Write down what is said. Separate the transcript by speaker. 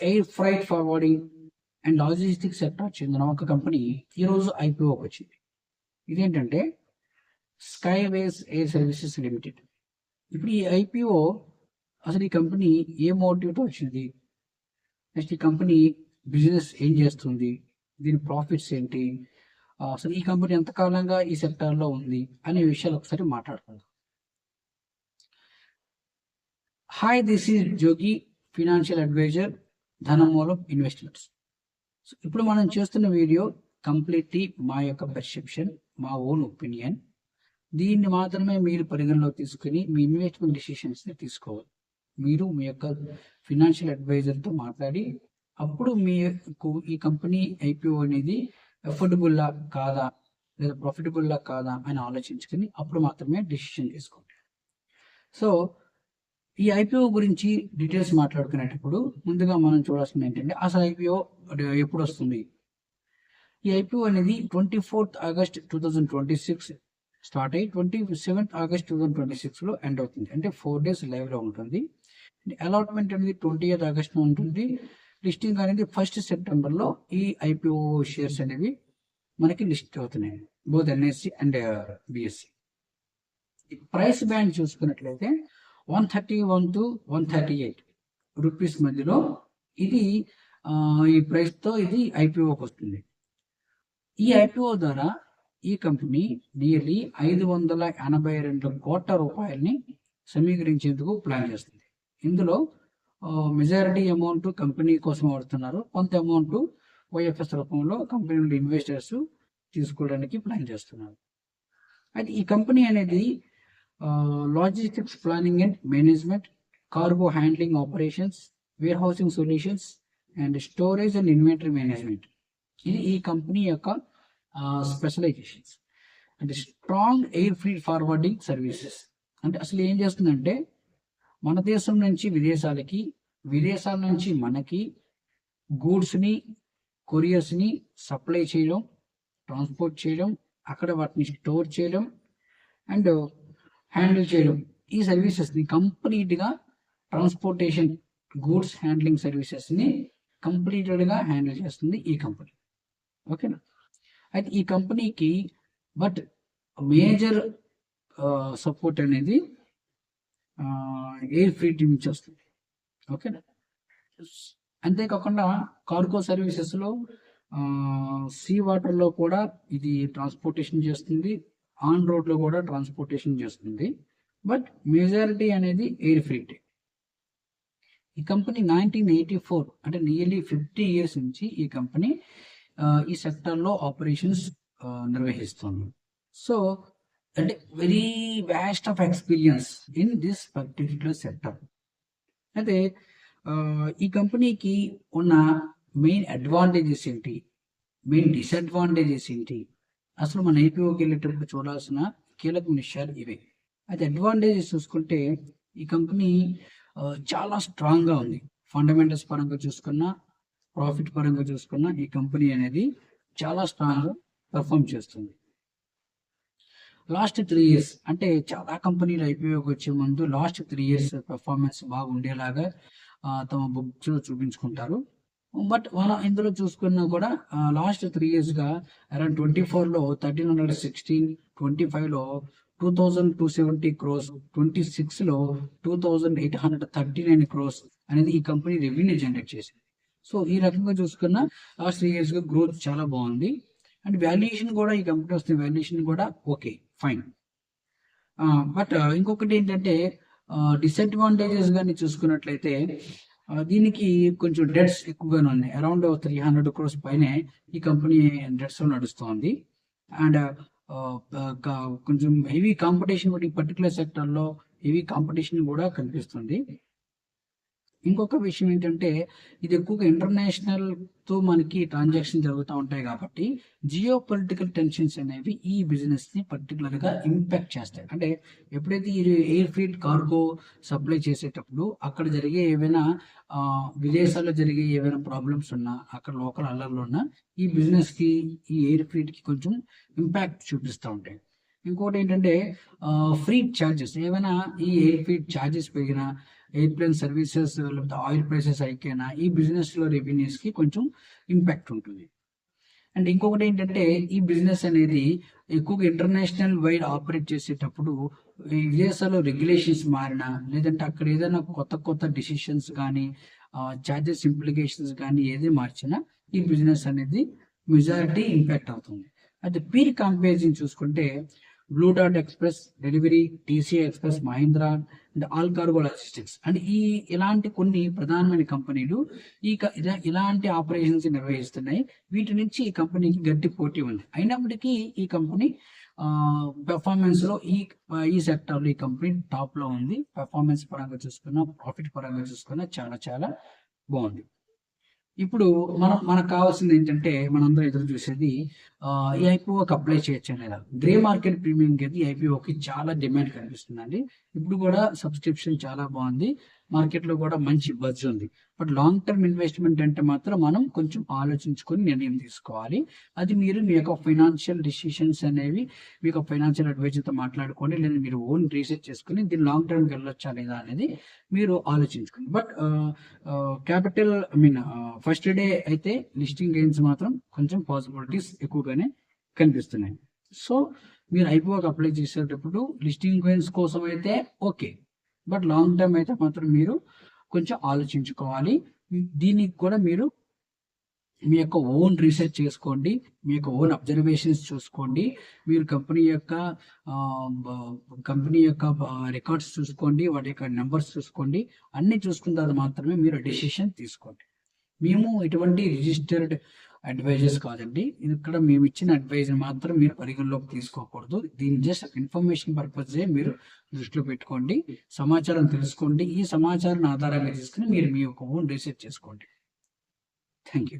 Speaker 1: Air freight forwarding and logistics sector చెందిన ఒక company ఈరోజు ఐపీఓకి వచ్చింది. ఇదేంటంటే స్కైవేస్ ఎయిర్ సర్వీసెస్ లిమిటెడ్. ఇప్పుడు ఈ ఐపీఓ అసలు ఈ కంపెనీ ఏ మోటివ్తో వచ్చింది, నెక్స్ట్ ఈ కంపెనీ బిజినెస్ ఏం చేస్తుంది, దీని ప్రాఫిట్స్ ఏంటి, అసలు ఈ కంపెనీ ఎంతకాలంగా ఈ సెక్టార్లో ఉంది అనే విషయాలు ఒకసారి మాట్లాడుకుందాం. Hi, this is Jogi, financial advisor, Dhanamoolam investments. ఇప్పుడు మనం చేస్తున్న వీడియో కంప్లీట్లీ మా యొక్క పర్సెప్షన్, మా ఓన్ ఒపీనియన్. దీన్ని మాత్రమే మీరు పరిగణలోకి తీసుకుని మీ ఇన్వెస్ట్మెంట్ డిసిషన్స్ని తీసుకోవాలి. మీరు మీ యొక్క ఫినాన్షియల్ అడ్వైజర్తో మాట్లాడి అప్పుడు మీకు ఈ కంపెనీ ఐపీఓ అనేది అఫోర్డబుల్లా కాదా లేదా ప్రాఫిటబుల్లా కాదా అని ఆలోచించుకొని అప్పుడు మాత్రమే డిసిషన్ తీసుకోండి. సో ఈ ఐపీఓ గురించి డీటెయిల్స్ మాట్లాడుకునేటప్పుడు ముందుగా మనం చూడాల్సింది ఏంటంటే అసలు ఐపీఓ ఎప్పుడు వస్తుంది. ఈ ఐపీఓ అనేది 24th August 2026 స్టార్ట్ అయ్యి 27th August 2026లో ఎండ్ అవుతుంది. అంటే 4 days లైవ్లో ఉంటుంది. అలాట్మెంట్ అనేది 20th August ఉంటుంది. లిస్టింగ్ అనేది 1st Septemberలో ఈ ఐపీఓ షేర్స్ అనేవి మనకి లిస్ట్ అవుతున్నాయి, both NSE and BSE. Price band చూసుకున్నట్లయితే 131 to 138 రూపీస్ మధ్యలో ఇది ఈ ప్రైస్తో ఇది ఐపీఓకి వస్తుంది. ఈ ఐపీఓ ద్వారా ఈ కంపెనీ నియర్లీ 582 కోట్ల రూపాయలని సమీకరించేందుకు ప్లాన్ చేస్తుంది. ఇందులో మెజారిటీ అమౌంట్ కంపెనీ కోసం వాడుతున్నారు, కొంత అమౌంట్ వైఎఫ్ఎస్ రూపంలో కంపెనీ నుండి ఇన్వెస్టర్స్ తీసుకోవడానికి ప్లాన్ చేస్తున్నారు. అయితే ఈ కంపెనీ అనేది logistics planning and management, cargo handling operations, warehousing solutions and storage and inventory management, ఇది ఈ కంపెనీ యొక్క స్పెషలైజేషన్స్. అంటే strong air freight forwarding services అంటే అసలు ఏం చేస్తుందంటే మన దేశం నుంచి విదేశాలకి, విదేశాల నుంచి మనకి గూడ్స్ని, కొరియర్స్ని సప్లై చేయడం, ట్రాన్స్పోర్ట్ చేయడం, అక్కడ వాటిని స్టోర్ చేయడం అండ్ హ్యాండిల్ చేయడం, ఈ సర్వీసెస్ని కంప్లీట్గా ట్రాన్స్పోర్టేషన్ గూడ్స్ హ్యాండ్లింగ్ సర్వీసెస్ని కంప్లీటెడ్గా హ్యాండిల్ చేస్తుంది ఈ కంపెనీ. ఓకేనా. అయితే ఈ కంపెనీకి బట్ మేజర్ సపోర్ట్ అనేది ఎయిర్ ఫ్రీట్ నుంచి వస్తుంది. ఓకేనా. అంతేకాకుండా కార్గో సర్వీసెస్లో సీ వాటర్లో కూడా ఇది ట్రాన్స్పోర్టేషన్ చేస్తుంది, ఆన్ రోడ్లో కూడా ట్రాన్స్పోర్టేషన్ చేస్తుంది, బట్ మెజారిటీ అనేది ఎయిర్ ఫ్రీట్. ఈ కంపెనీ 1984 అంటే నియర్లీ 50 years నుంచి ఈ కంపెనీ ఈ సెక్టార్లో ఆపరేషన్స్ నిర్వహిస్తుంది. సో అంటే very vast of experience in this particular sector. అయితే ఈ కంపెనీకి ఉన్న మెయిన్ అడ్వాంటేజెస్ ఏంటి, మెయిన్ డిసడ్వాంటేజెస్ ఏంటి, అసలు మన ఐపీఓకి వెళ్ళేటప్పుడు చూడాల్సిన కీలక విషయాలు ఇవే. అయితే అడ్వాంటేజెస్ చూసుకుంటే ఈ కంపెనీ చాలా స్ట్రాంగ్గా ఉంది. ఫండమెంటల్స్ పరంగా చూసుకున్నా, ప్రాఫిట్ పరంగా చూసుకున్నా ఈ కంపెనీ అనేది చాలా స్ట్రాంగ్గా పర్ఫామ్ చేస్తుంది. లాస్ట్ 3 years అంటే చాలా కంపెనీలు ఐపీఓకి వచ్చే ముందు లాస్ట్ 3 years పెర్ఫార్మెన్స్ బాగుండేలాగా తమ బుక్స్లో చూపించుకుంటారు. బట్ మనం ఇందులో చూసుకున్నా కూడా లాస్ట్ 3 yearsగా అరౌండ్ 24లో 1316, 25లో 2270 crores, 26లో 2839 crores అనేది ఈ కంపెనీ రెవెన్యూ జనరేట్ చేసింది. సో ఈ రకంగా చూసుకున్న లాస్ట్ 3 yearsగా గ్రోత్ చాలా బాగుంది. అండ్ వాల్యుయేషన్ కూడా ఈ కంపెనీ వస్తుంది, వాల్యుయేషన్ కూడా ఓకే, ఫైన్. బట్ ఇంకొకటి ఏంటంటే డిసడ్వాంటేజెస్ కానీ చూసుకున్నట్లయితే దీనికి కొంచెం డెట్స్ ఎక్కువగానే ఉన్నాయి. అరౌండ్ 300 crores పైనే ఈ కంపెనీ డెట్స్లో నడుస్తుంది. అండ్ కొంచెం హెవీ కాంపిటీషన్ కూడా ఈ పర్టికులర్ సెక్టర్లో హెవీ కాంపిటీషన్ కూడా కనిపిస్తుంది. ఇంకొక విషయం ఏంటంటే ఇది ఎక్కువగా ఇంటర్నేషనల్తో మనకి ట్రాన్సాక్షన్ జరుగుతూ ఉంటాయి కాబట్టి జియో పొలిటికల్ టెన్షన్స్ అనేవి ఈ బిజినెస్ని పర్టికులర్గా ఇంపాక్ట్ చేస్తాయి. అంటే ఎప్పుడైతే ఈ ఎయిర్ ఫ్రీట్ కార్గో సప్లై చేసేటప్పుడు అక్కడ జరిగే ఏవైనా విదేశాల్లో జరిగే ఏవైనా ప్రాబ్లమ్స్ ఉన్నా, అక్కడ లోకల్ అల్లర్లు ఉన్నా ఈ బిజినెస్కి, ఈ ఎయిర్ ఫ్రీట్కి కొంచెం ఇంపాక్ట్ చూపిస్తూ ఉంటాయి. ఇంకోటి ఏంటంటే ఫ్రీట్ ఛార్జెస్, ఏమైనా ఈ ఎయిర్ ఫ్రీట్ ఛార్జెస్ పెరిగినా ఎయిర్ప్లేన్ సర్వీసెస్ లేకపోతే ఆయిల్ ప్రైసెస్ అయిపోయినా ఈ బిజినెస్లో రెవెన్యూస్కి కొంచెం ఇంపాక్ట్ ఉంటుంది. అండ్ ఇంకొకటి ఏంటంటే ఈ బిజినెస్ అనేది ఎక్కువగా ఇంటర్నేషనల్ వైడ్ ఆపరేట్ చేసేటప్పుడు ఈ విదేశాల్లో రెగ్యులేషన్స్ మారినా లేదంటే అక్కడ ఏదైనా కొత్త డిసిషన్స్ కానీ చార్జెస్ ఇంప్లికేషన్స్ కానీ ఏది మార్చినా ఈ బిజినెస్ అనేది మెజారిటీ ఇంపాక్ట్ అవుతుంది. అయితే పీర్ కంపారిజన్ చూసుకుంటే blue dart express delivery, TCI express, Mahindra and all cargo logistics and ఇలాంటి కొన్ని ప్రధానమైన కంపెనీలు ఇలాంటి ఆపరేషన్స్ నిర్వహిస్తున్నాయి. వీటి నుంచి ఈ కంపెనీకి గట్టి పోటీ ఉంది. అయినప్పటికీ ఈ కంపెనీ పెర్ఫార్మెన్స్ లో ఈ సెక్టర్ లో ఈ కంపెనీ టాప్ లో ఉంది. పెర్ఫార్మెన్స్ పరంగా చూసుకున్నా, ప్రాఫిట్ పరంగా చూసుకున్నా చాలా చాలా బాగుంది. ఇప్పుడు మనకు కావాల్సింది ఏంటంటే మనందరం ఎదురు చూసేది ఈ ఐపీఓకి అప్లై చేయొచ్చు లేదా. గ్రే మార్కెట్ ప్రీమియంకి అయితే ఈ ఐపీఓకి చాలా డిమాండ్ కనిపిస్తుందండి. ఇప్పుడు కూడా సబ్స్క్రిప్షన్ చాలా బాగుంది, మార్కెట్లో కూడా మంచి బజ్ ఉంది. బట్ లాంగ్ టర్మ్ ఇన్వెస్ట్మెంట్ అంటే మాత్రం మనం కొంచెం ఆలోచించుకొని నిర్ణయం తీసుకోవాలి. అది మీరు మీ యొక్క ఫైనాన్షియల్ డిసిషన్స్ అనేవి మీ యొక్క ఫైనాన్షియల్ అడ్వైజర్తో మాట్లాడుకోండి, లేదా మీరు ఓన్ రీసెర్చ్ చేసుకుని దీన్ని లాంగ్ టర్మ్కి వెళ్ళొచ్చా లేదా అనేది మీరు ఆలోచించుకోండి. బట్ క్యాపిటల్ ఫస్ట్ డే అయితే లిస్టింగ్ గెయిన్స్ మాత్రం కొంచెం పాసిబిలిటీస్ ఎక్కువగానే కనిపిస్తున్నాయి. సో మీరు ఐపీఓకి అప్లై చేసేటప్పుడు లిస్టింగ్ గెయిన్స్ కోసం అయితే ఓకే, బట్ లాంగ్ టర్మ్ అయితే మాత్రం మీరు కొంచెం ఆలోచించుకోవాలి. దీనికి కూడా మీరు మీ యొక్క ఓన్ రీసెర్చ్ చేసుకోండి, మీ యొక్క ఓన్ అబ్జర్వేషన్స్ చూసుకోండి, మీరు కంపెనీ యొక్క రికార్డ్స్ చూసుకోండి, వాటి యొక్క నెంబర్స్ చూసుకోండి. అన్ని చూసుకున్న తర్వాత మాత్రమే మీరు డెసిషన్ తీసుకోండి. మేము ఎటువంటి రిజిస్టర్డ్ అడ్వైజర్స్ కాదండి. ఇక్కడ మేము ఇచ్చిన అడ్వైజ్ మాత్రం మీరు పరిగణలోకి తీసుకోకూడదు. దీని జస్ట్ ఇన్ఫర్మేషన్ పర్పస్ మీరు దృష్టిలో పెట్టుకోండి, సమాచారం తెలుసుకోండి. ఈ సమాచారం ఆధారంగా తీసుకుని మీరు మీ యొక్క ఓన్ రీసెర్చ్ చేసుకోండి. Thank you.